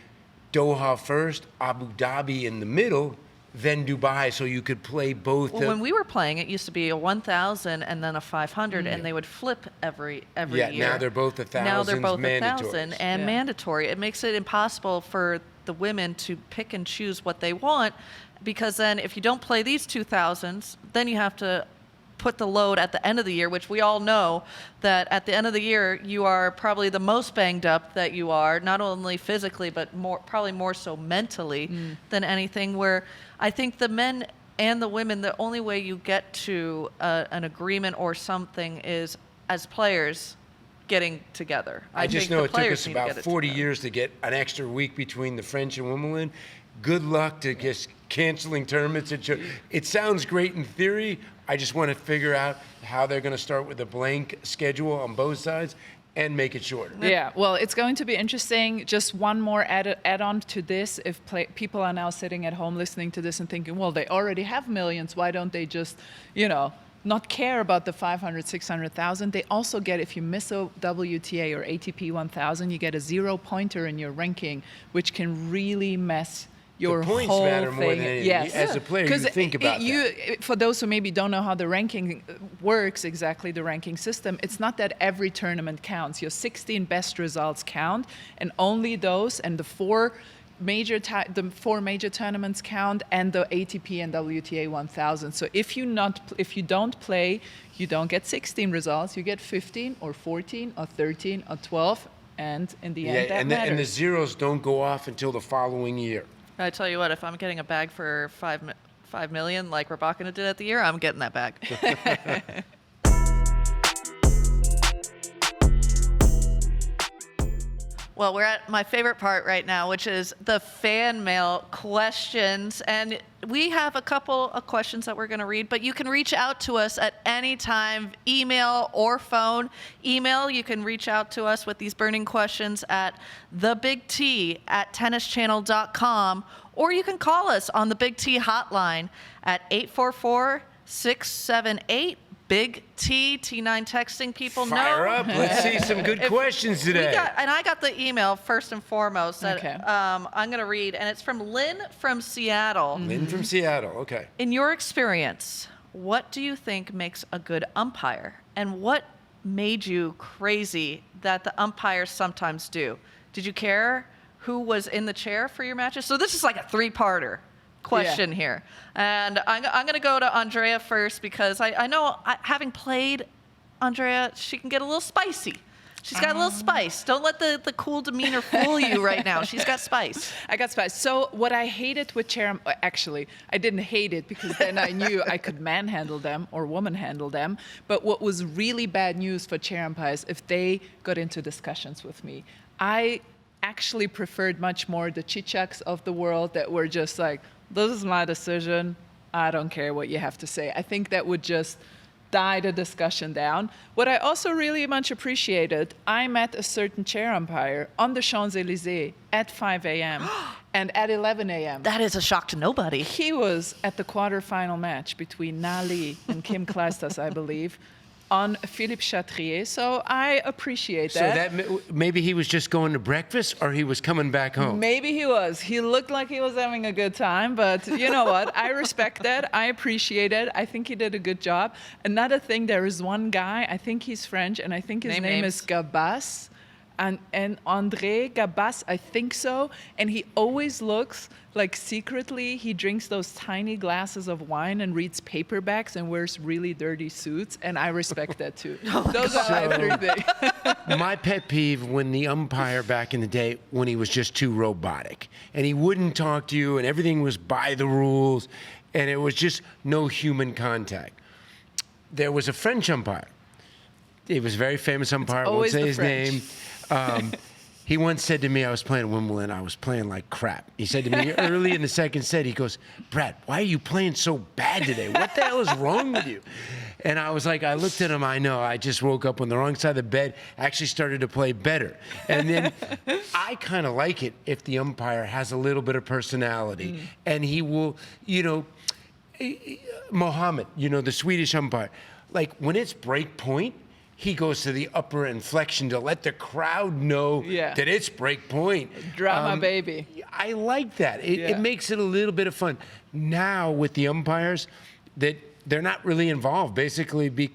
Doha first, Abu Dhabi in the middle, then Dubai, so you could play both. Well, when we were playing, it used to be a 1,000 and then a 500, and they would flip every Yeah, year. now they're both 1,000s, Now they're both mandatories. 1,000 and Yeah. mandatory. It makes it impossible for the women to pick and choose what they want, because then if you don't play these 2,000s, then you have to put the load at the end of the year, which we all know that at the end of the year you are probably the most banged up that you are, not only physically but probably more so mentally than anything. Where I think the men and the women, the only way you get to an agreement or something is as players getting together. I just think know the it took players us need to about get it 40 together. years to get an extra week between the French and Wimbledon. Good luck to just canceling tournaments. It sounds great in theory. I just want to figure out how they're going to start with a blank schedule on both sides and make it shorter. Yeah, well, it's going to be interesting. Just one more add-on to this. If people are now sitting at home listening to this and thinking, well, they already have millions, why don't they just, not care about the 500, 600,000? They also get, if you miss a WTA or ATP 1000, you get a 0-pointer in your ranking, which can really mess your points whole matter thing. more than anything. Yes. As a player, you 'Cause think about that. For those who maybe don't know how the ranking works exactly, the ranking system, it's not that every tournament counts. Your 16 best results count, and only those, and the four major tournaments count, and the ATP and WTA 1000. So if you don't play, you don't get 16 results. You get 15 or 14 or 13 or 12, and in the end, that and matters. the zeros don't go off until the following year. I tell you what, if I'm getting a bag for $5 million like Rabakina did at the year, I'm getting that bag. Well, we're at my favorite part right now, which is the fan mail questions. And we have a couple of questions that we're going to read, but you can reach out to us at any time, email or phone. Email, you can reach out to us with these burning questions at thebigt@tennischannel.com, or you can call us on the Big T hotline at 844-678 Big T. T9 texting people. Fire up. Let's see some good questions today. I got the email first and foremost that Okay. I'm going to read, and it's from Lynn from Seattle. Lynn from Seattle. Okay. In your experience, what do you think makes a good umpire, and what made you crazy that the umpires sometimes do? Did you care who was in the chair for your matches? So this is like a three-parter question here. And I'm going to go to Andrea first because I know, having played Andrea, she can get a little spicy. She's got a little spice. Don't let the cool demeanor fool you right now. She's got spice. I got spice. So what I hated with actually, I didn't hate it because then I knew I could manhandle them or woman handle them. But what was really bad news for chair umpires, if they got into discussions with me, I actually preferred much more the Chichaks of the world that were just like, this is my decision. I don't care what you have to say. I think that would just die the discussion down. What I also really much appreciated, I met a certain chair umpire on the Champs-Élysées at 5 a.m. and at 11 a.m. That is a shock to nobody. He was at the quarterfinal match between Nali and Kim Clijsters, I believe, on Philippe Chatrier. So I appreciate that. So that maybe he was just going to breakfast or he was coming back home. Maybe he was. He looked like he was having a good time, but you know what? I respect that. I appreciate it. I think he did a good job. Another thing, there is one guy, I think he's French, and I think his name is Gabas. And André Gabas, I think so. And he always looks like secretly he drinks those tiny glasses of wine and reads paperbacks and wears really dirty suits. And I respect that too. Those are my three things. My pet peeve when the umpire back in the day, when he was just too robotic and he wouldn't talk to you and everything was by the rules and it was just no human contact. There was a French umpire. He was a very famous umpire. I won't say his name. He once said to me, I was playing Wimbledon, I was playing like crap. He said to me early in the second set, he goes, Brad, why are you playing so bad today? What the hell is wrong with you? And I was like, I looked at him, I know, I just woke up on the wrong side of the bed, actually started to play better. And then I kind of like it if the umpire has a little bit of personality. And he will, Mohammed, the Swedish umpire, like when it's break point, he goes to the upper inflection to let the crowd know that it's break point. Drama, baby. I like that. It makes it a little bit of fun. Now with the umpires, that they're not really involved. Basically,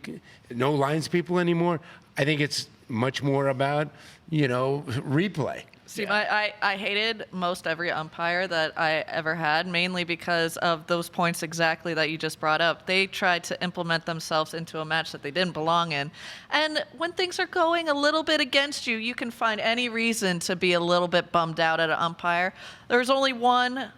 no lines people anymore. I think it's much more about, replay. See, I hated most every umpire that I ever had, mainly because of those points exactly that you just brought up. They tried to implement themselves into a match that they didn't belong in. And when things are going a little bit against you, you can find any reason to be a little bit bummed out at an umpire. There was only one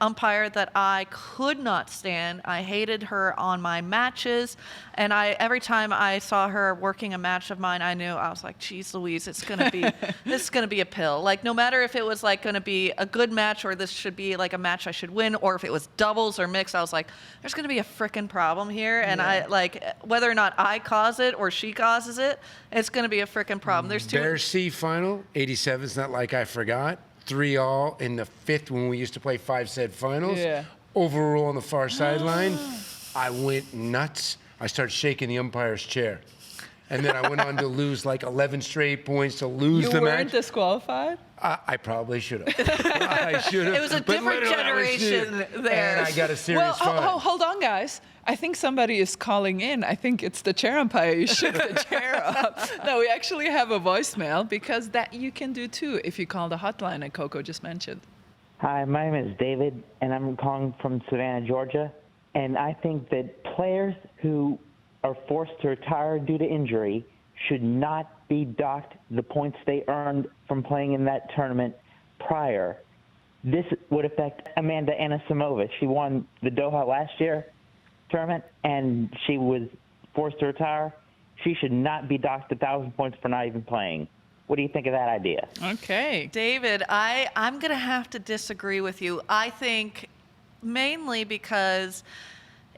umpire that I could not stand. I hated her on my matches, and every time I saw her working a match of mine, I knew, I was like, geez Louise, this is gonna be a pill. Like, no matter if it was like gonna be a good match or this should be like a match I should win, or if it was doubles or mixed, I was like, there's gonna be a frickin' problem here, and I like, whether or not I cause it or she causes it, it's gonna be a frickin' problem. There's two. Bear C final, 87, it's not like I forgot. 3-all in the fifth when we used to play 5-set finals. Overrule on the far sideline. I went nuts. I started shaking the umpire's chair. And then I went on to lose like 11 straight points to lose the match. You weren't disqualified? I probably should have. I should have. It was a different generation there. And I got a serious fine. Hold on, guys. I think somebody is calling in. I think it's the chair umpire. You shook the chair up. No, we actually have a voicemail because that you can do too if you call the hotline that Coco just mentioned. Hi, my name is David, and I'm calling from Savannah, Georgia. And I think that players who are forced to retire due to injury should not be docked the points they earned from playing in that tournament prior. This would affect Amanda Anisimova. She won the Doha last year tournament, and she was forced to retire. She should not be docked 1,000 points for not even playing. What do you think of that idea? Okay. David, I'm going to have to disagree with you. I think mainly because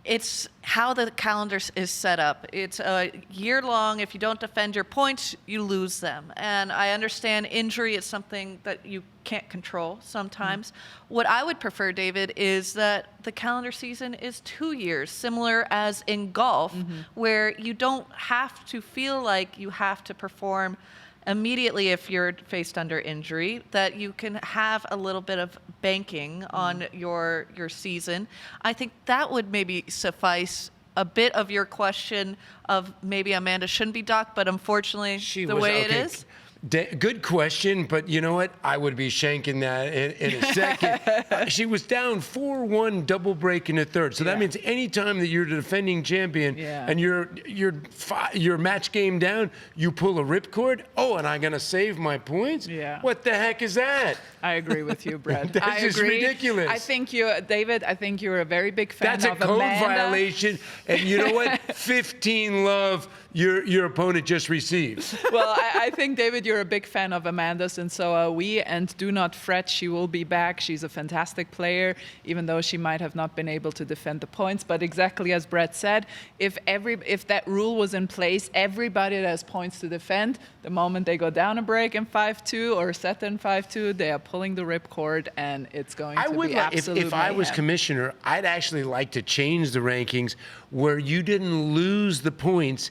it's how the calendar is set up. It's a year long. If you don't defend your points, you lose them. And I understand injury is something that you can't control sometimes. What I would prefer, David, is that the calendar season is 2 years, similar as in golf, where you don't have to feel like you have to perform immediately if you're faced under injury, that you can have a little bit of banking on your season. I think that would maybe suffice a bit of your question of maybe Amanda shouldn't be docked, but unfortunately, the way it is. Good question, but you know what? I would be shanking that in a second. She was down 4-1 double break in the third. So that means any time that you're the defending champion and you're match game down, you pull a ripcord. Oh, and I'm going to save my points? Yeah. What the heck is that? I agree with you, Brett. That's I just agree. David, I think you're a very big fan That's of a code Amanda. violation. And you know what? 15 love your opponent just received. Well, I think, David, you're a big fan of Amanda's, and so are we. And do not fret, she will be back. She's a fantastic player, even though she might have not been able to defend the points. But exactly as Brett said, if that rule was in place, everybody that has points to defend, the moment they go down a break in 5-2 or set in 5-2, they are pulling the ripcord, and it's going to be absolute if I was mayhem. commissioner, I'd actually like to change the rankings where you didn't lose the points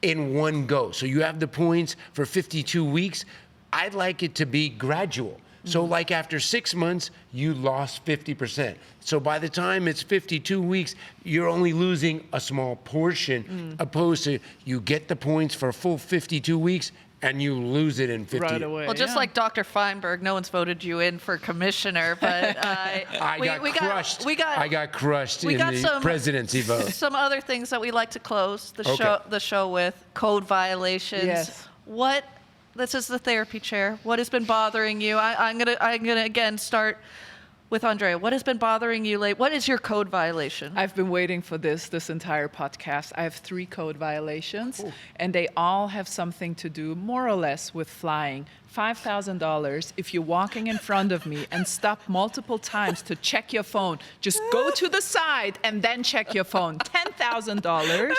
in one go. So you have the points for 52 weeks. I'd like it to be gradual. So like after 6 months, you lost 50%. So by the time it's 52 weeks, you're only losing a small portion, opposed to you get the points for a full 52 weeks and you lose it in 50. Right away. Well, just like Dr. Feinberg, no one's voted you in for commissioner, but I got crushed in the presidency vote. Some other things that we like to close the show with: code violations. Yes. This is the therapy chair. What has been bothering you? I'm gonna again start with Andrea. What has been bothering you lately? What is your code violation? I've been waiting for this entire podcast. I have 3 code violations, and they all have something to do, more or less, with flying. $5,000 if you're walking in front of me and stop multiple times to check your phone. Just go to the side and then check your phone. $10,000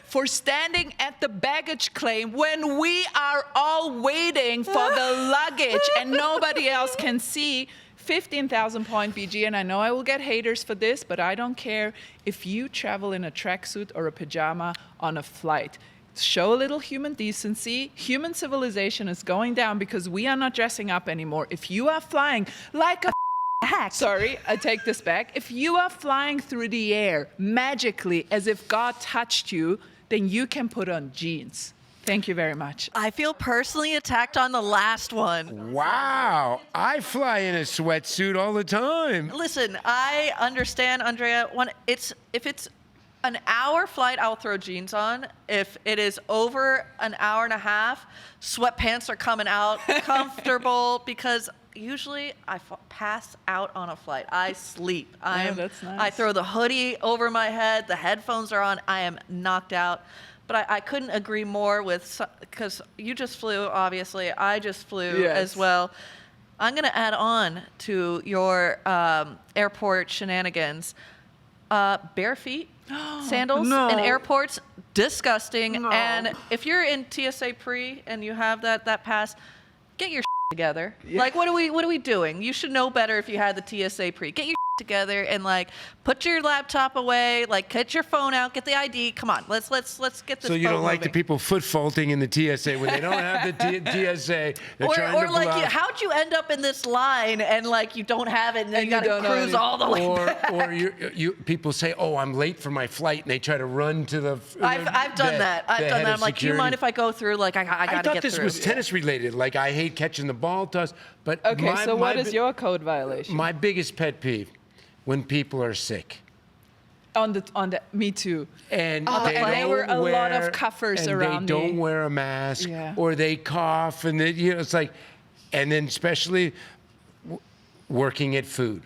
for standing at the baggage claim when we are all waiting for the luggage and nobody else can see. 15,000 point BG, and I know I will get haters for this, but I don't care if you travel in a tracksuit or a pajama on a flight. Show a little human decency. Human civilization is going down because we are not dressing up anymore. If you are flying like a hack, sorry, I take this back. If you are flying through the air magically as if God touched you, then you can put on jeans. Thank you very much. I feel personally attacked on the last one. Wow, I fly in a sweatsuit all the time. Listen, I understand, Andrea. If it's an hour flight, I'll throw jeans on. If it is over an hour and a half, sweatpants are coming out comfortable because usually I pass out on a flight. I sleep. That's nice. I throw the hoodie over my head. The headphones are on. I am knocked out. But I couldn't agree more with, because you just flew, obviously. I just flew as well. I'm going to add on to your airport shenanigans. Bare feet, sandals in airports, disgusting. No. And if you're in TSA pre and you have that pass, get your together. Like, what are we doing? You should know better if you had the TSA pre. Get your together and put your laptop away, get your phone out, get the ID. Come on, let's get this. So you don't like the moving. people foot faulting in the TSA when they don't have the TSA. They're trying to block. How'd you end up in this line and you don't have it and then you got to cruise all the way back? Or you people say, oh, I'm late for my flight, and they try to run to the. I've done that. I'm like, do you mind if I go through? I got to get through. I thought this was tennis related. I hate catching the ball toss, but Okay, so what is your code violation? My biggest pet peeve: when people are sick. On the me too. And there were a lot of coughers around me. They don't wear a mask, or they cough, and it's and then especially working at food.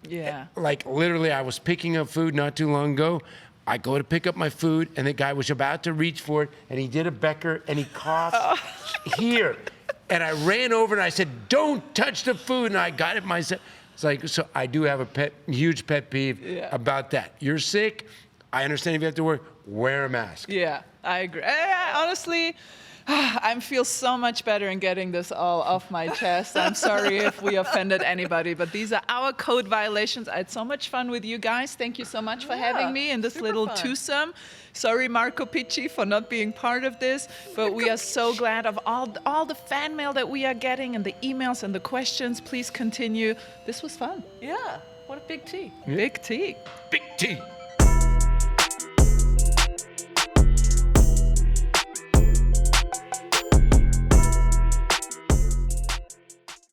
Yeah. Literally, I was picking up food not too long ago. I go to pick up my food, and the guy was about to reach for it, and he did a Becker, and he coughed here. And I ran over, and I said, don't touch the food, and I got it myself. It's so I do have a huge pet peeve about that. You're sick. I understand if you have to wear a mask. Yeah, I agree. Honestly, I feel so much better in getting this all off my chest. I'm sorry if we offended anybody, but these are our code violations. I had so much fun with you guys. Thank you so much for having me in this little twosome. Sorry, Marco Picci, for not being part of this, but we are so glad of all the fan mail that we are getting and the emails and the questions. Please continue. This was fun. Yeah, what a big T. Big T. Big T.